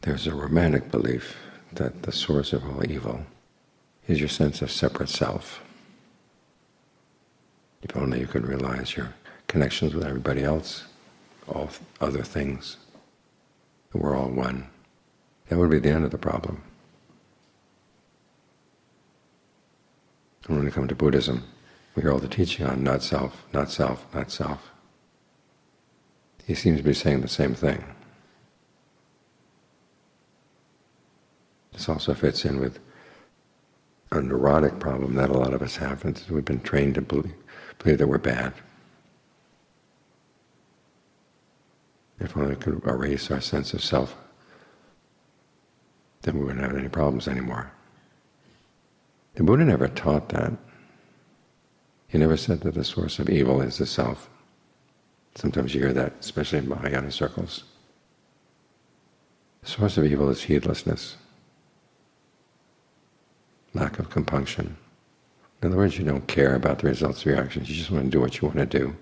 There's a romantic belief that the source of all evil is your sense of separate self. If only you could realize your connections with everybody else, all other things, and we're all one, that would be the end of the problem. And when we come to Buddhism, we hear all the teaching on not self, not self, not self. He seems to be saying the same thing. This also fits in with a neurotic problem that a lot of us have. We've been trained to believe that we're bad. If only we could erase our sense of self, then we wouldn't have any problems anymore. The Buddha never taught that. He never said that the source of evil is the self. Sometimes you hear that, especially in Mahayana circles. The source of evil is heedlessness, lack of compunction. In other words, you don't care about the results of your actions. You just want to do what you want to do.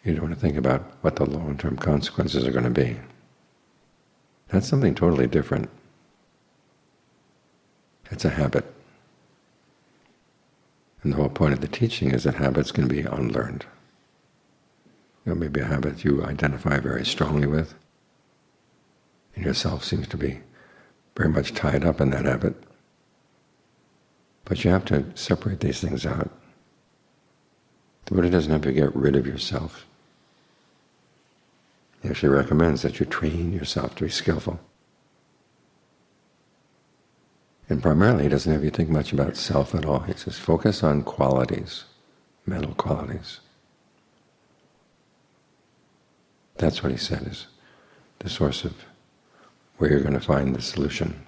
You don't want to think about what the long-term consequences are going to be. That's something totally different. It's a habit. And the whole point of the teaching is that habits can be unlearned. There may be a habit you identify very strongly with, and yourself seems to be very much tied up in that habit. But you have to separate these things out. The Buddha doesn't have to get rid of yourself. He actually recommends that you train yourself to be skillful. And primarily he doesn't have you think much about self at all. He says focus on qualities, mental qualities. That's what he said is the source of where you're going to find the solution.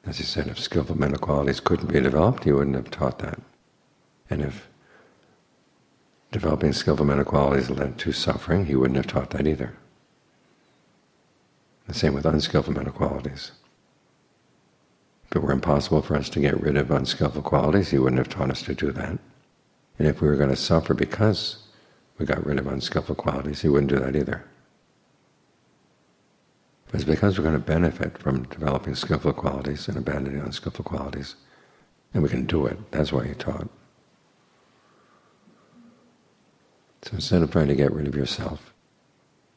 As he said, if skillful mental qualities couldn't be developed, he wouldn't have taught that. And if developing skillful mental qualities led to suffering, he wouldn't have taught that either. The same with unskillful mental qualities. If it were impossible for us to get rid of unskillful qualities, he wouldn't have taught us to do that. And if we were going to suffer because we got rid of unskillful qualities, he wouldn't do that either. But it's because we're going to benefit from developing skillful qualities and abandoning unskillful qualities, and we can do it. That's why he taught. So instead of trying to get rid of yourself,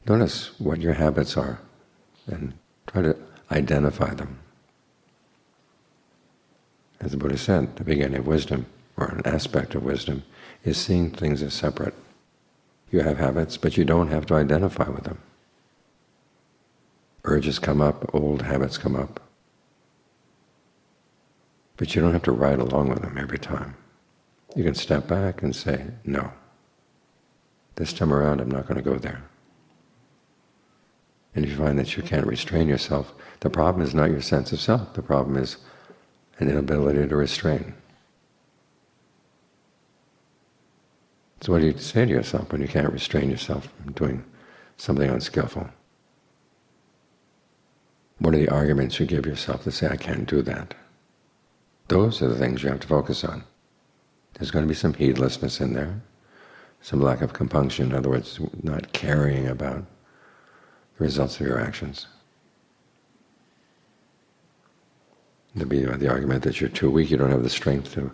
notice what your habits are and try to identify them. As the Buddha said, the beginning of wisdom, or an aspect of wisdom, is seeing things as separate. You have habits, but you don't have to identify with them. Urges come up, old habits come up, but you don't have to ride along with them every time. You can step back and say, no, this time around I'm not going to go there. And if you find that you can't restrain yourself, the problem is not your sense of self, the problem is an inability to restrain. So what do you say to yourself when you can't restrain yourself from doing something unskillful? What are the arguments you give yourself to say, I can't do that? Those are the things you have to focus on. There's going to be some heedlessness in there, some lack of compunction, in other words, not caring about the results of your actions. There'll be the argument that you're too weak, you don't have the strength to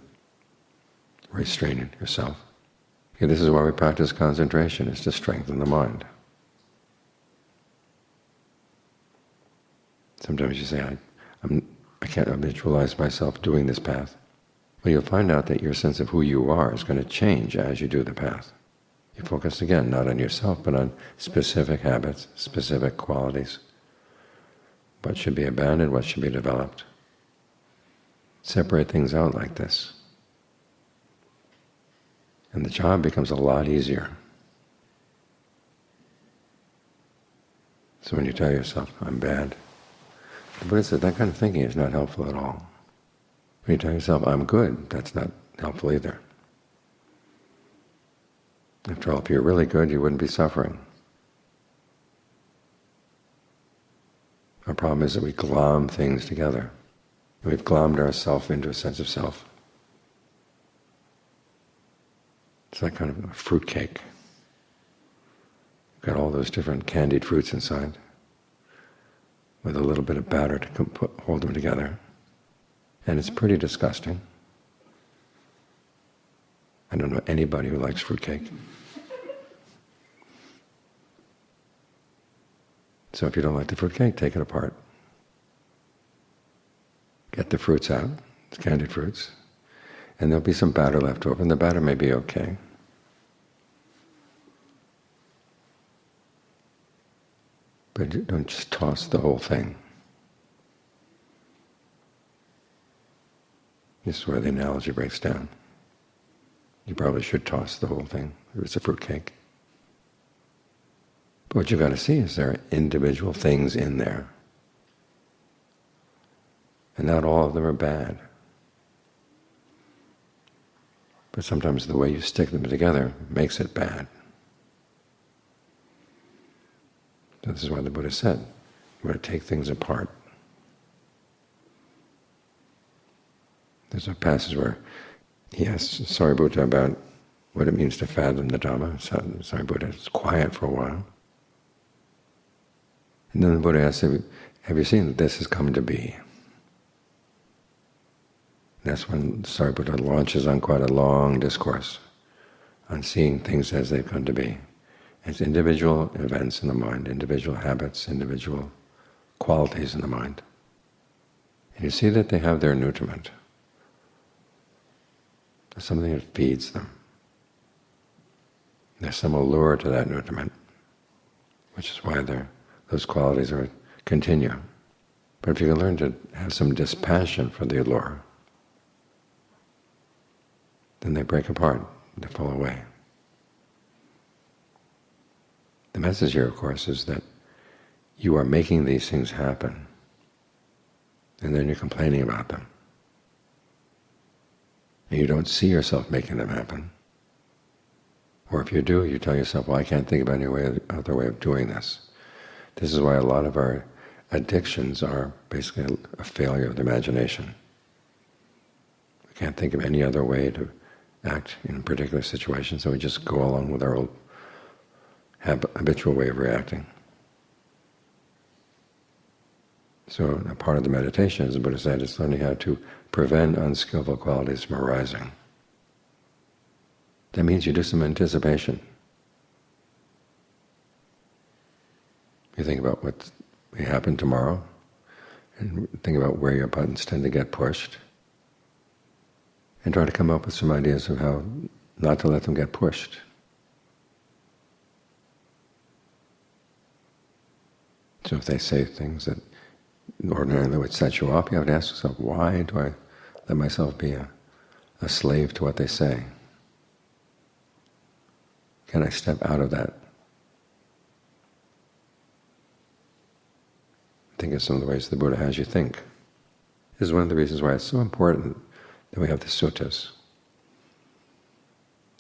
restrain yourself. Okay, this is why we practice concentration, is to strengthen the mind. Sometimes you say, I can't habitualize myself doing this path. Well, you'll find out that your sense of who you are is going to change as you do the path. You focus again, not on yourself, but on specific habits, specific qualities. What should be abandoned, what should be developed. Separate things out like this. And the job becomes a lot easier. So when you tell yourself, I'm bad, the Buddha said that kind of thinking is not helpful at all. When you tell yourself, I'm good, that's not helpful either. After all, if you're really good, you wouldn't be suffering. Our problem is that we glom things together. We've glommed ourself into a sense of self. It's like kind of a fruitcake. got all those different candied fruits inside with a little bit of batter to hold them together. And it's pretty disgusting. I don't know anybody who likes fruitcake. So if you don't like the fruitcake, take it apart. Get the fruits out, the candied fruits, and there'll be some batter left over, and the batter may be okay. But don't just toss the whole thing. This is where the analogy breaks down. You probably should toss the whole thing if it's a fruitcake. But what you've got to see is there are individual things in there. And not all of them are bad. But sometimes the way you stick them together makes it bad. So this is why the Buddha said, you want to take things apart. There's a passage where he asks Sariputta about what it means to fathom the Dhamma. Sariputta is quiet for a while. And then the Buddha asks, have you seen that this has come to be? And that's when Sariputta launches on quite a long discourse on seeing things as they've come to be. It's individual events in the mind, individual habits, individual qualities in the mind. And you see that they have their nutriment. There's something that feeds them. There's some allure to that nutriment, which is why those qualities continue. But if you can learn to have some dispassion for the allure, then they break apart, they fall away. The message here, of course, is that you are making these things happen, and then you're complaining about them. And you don't see yourself making them happen. Or if you do, you tell yourself, well, I can't think of any other way of doing this. This is why a lot of our addictions are basically a failure of the imagination. We can't think of any other way to act in a particular situation, so we just go along with our old habitual way of reacting. So a part of the meditation, as the Buddha said, is learning how to prevent unskillful qualities from arising. That means you do some anticipation. You think about what may happen tomorrow, and think about where your buttons tend to get pushed, and try to come up with some ideas of how not to let them get pushed. So if they say things that ordinarily would set you off, you have to ask yourself, why do I let myself be a slave to what they say? Can I step out of that? Think of some of the ways the Buddha has you think. This is one of the reasons why it's so important that we have the suttas.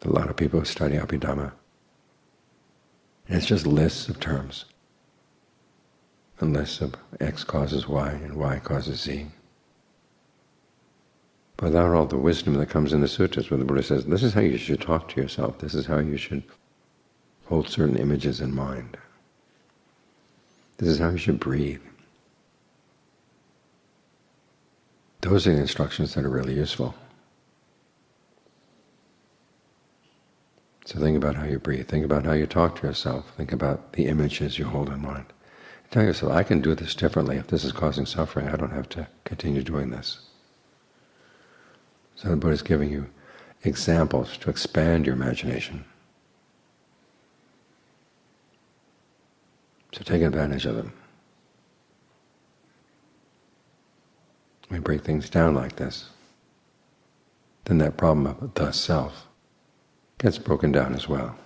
A lot of people study Abhidhamma, and it's just lists of terms. A list of X causes Y and Y causes Z. But without all the wisdom that comes in the suttas, where the Buddha says, this is how you should talk to yourself, this is how you should hold certain images in mind. This is how you should breathe. Those are the instructions that are really useful. So think about how you breathe, think about how you talk to yourself, think about the images you hold in mind. Tell yourself, I can do this differently. If this is causing suffering, I don't have to continue doing this. So the Buddha is giving you examples to expand your imagination. So take advantage of them. We break things down like this, then that problem of the self gets broken down as well.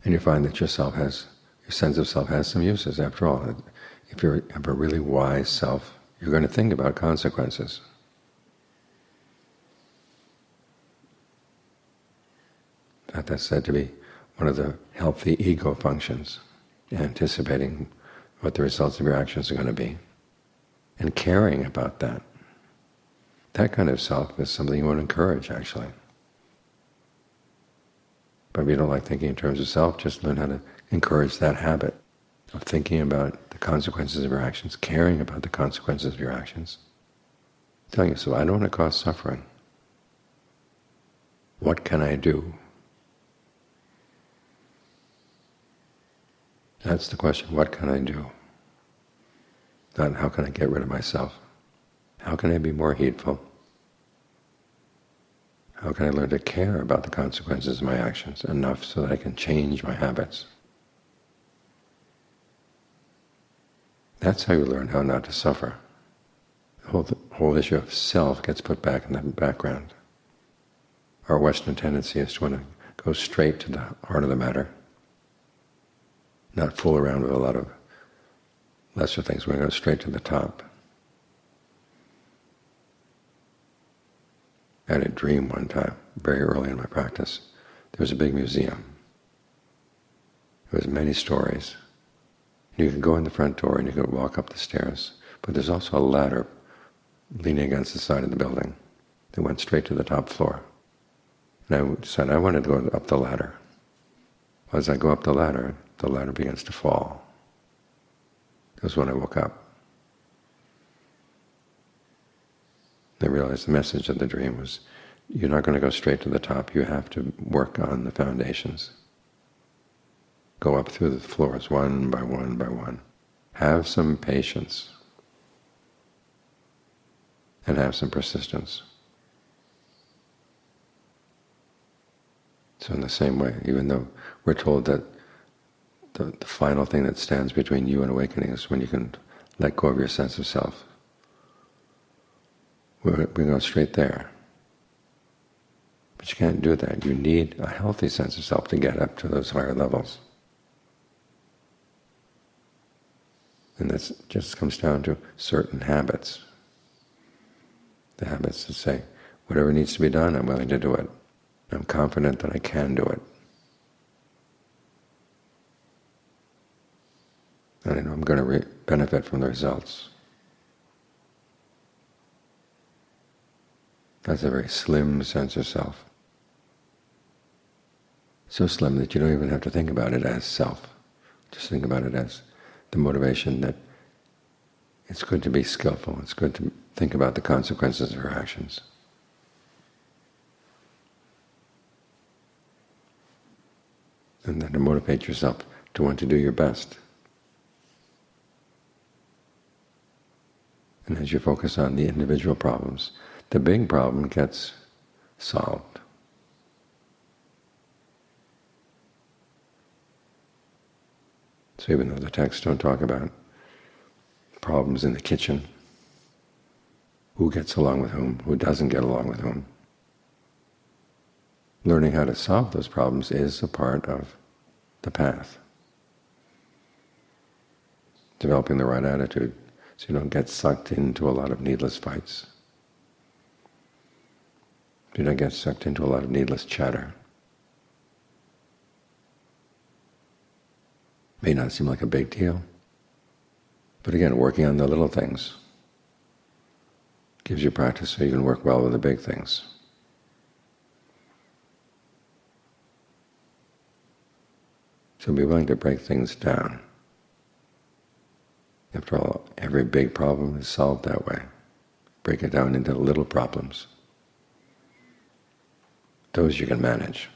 And you find that your sense of self has some uses. After all, if you have a really wise self, you're going to think about consequences. In fact, that's said to be one of the healthy ego functions, anticipating what the results of your actions are going to be, and caring about that. That kind of self is something you want to encourage, actually. But if you don't like thinking in terms of self, just learn how to encourage that habit of thinking about the consequences of your actions, caring about the consequences of your actions. Telling yourself, I don't want to cause suffering. What can I do? That's the question, what can I do? Not how can I get rid of myself? How can I be more heedful? How can I learn to care about the consequences of my actions enough so that I can change my habits? That's how you learn how not to suffer. The whole issue of self gets put back in the background. Our Western tendency is to want to go straight to the heart of the matter, not fool around with a lot of lesser things. We're going to go straight to the top. I had a dream one time, very early in my practice. There was a big museum. There was many stories. You could go in the front door and you could walk up the stairs, but there's also a ladder leaning against the side of the building that went straight to the top floor. And I decided I wanted to go up the ladder. As I go up the ladder begins to fall. That was when I woke up. I realized the message of the dream was, you're not going to go straight to the top, you have to work on the foundations. Go up through the floors one by one by one. Have some patience and have some persistence. So in the same way, even though we're told that the final thing that stands between you and awakening is when you can let go of your sense of self, we go straight there. But you can't do that. You need a healthy sense of self to get up to those higher levels. And that just comes down to certain habits. The habits that say, whatever needs to be done, I'm willing to do it. I'm confident that I can do it. And I know I'm going to benefit from the results. That's a very slim sense of self. So slim that you don't even have to think about it as self. Just think about it as the motivation that it's good to be skillful, it's good to think about the consequences of your actions. And then to motivate yourself to want to do your best. And as you focus on the individual problems, the big problem gets solved. So even though the texts don't talk about problems in the kitchen, who gets along with whom, who doesn't get along with whom, learning how to solve those problems is a part of the path. Developing the right attitude so you don't get sucked into a lot of needless fights. You don't get sucked into a lot of needless chatter. May not seem like a big deal, but again, working on the little things gives you practice so you can work well with the big things. So be willing to break things down. After all, every big problem is solved that way. Break it down into little problems. Those you can manage.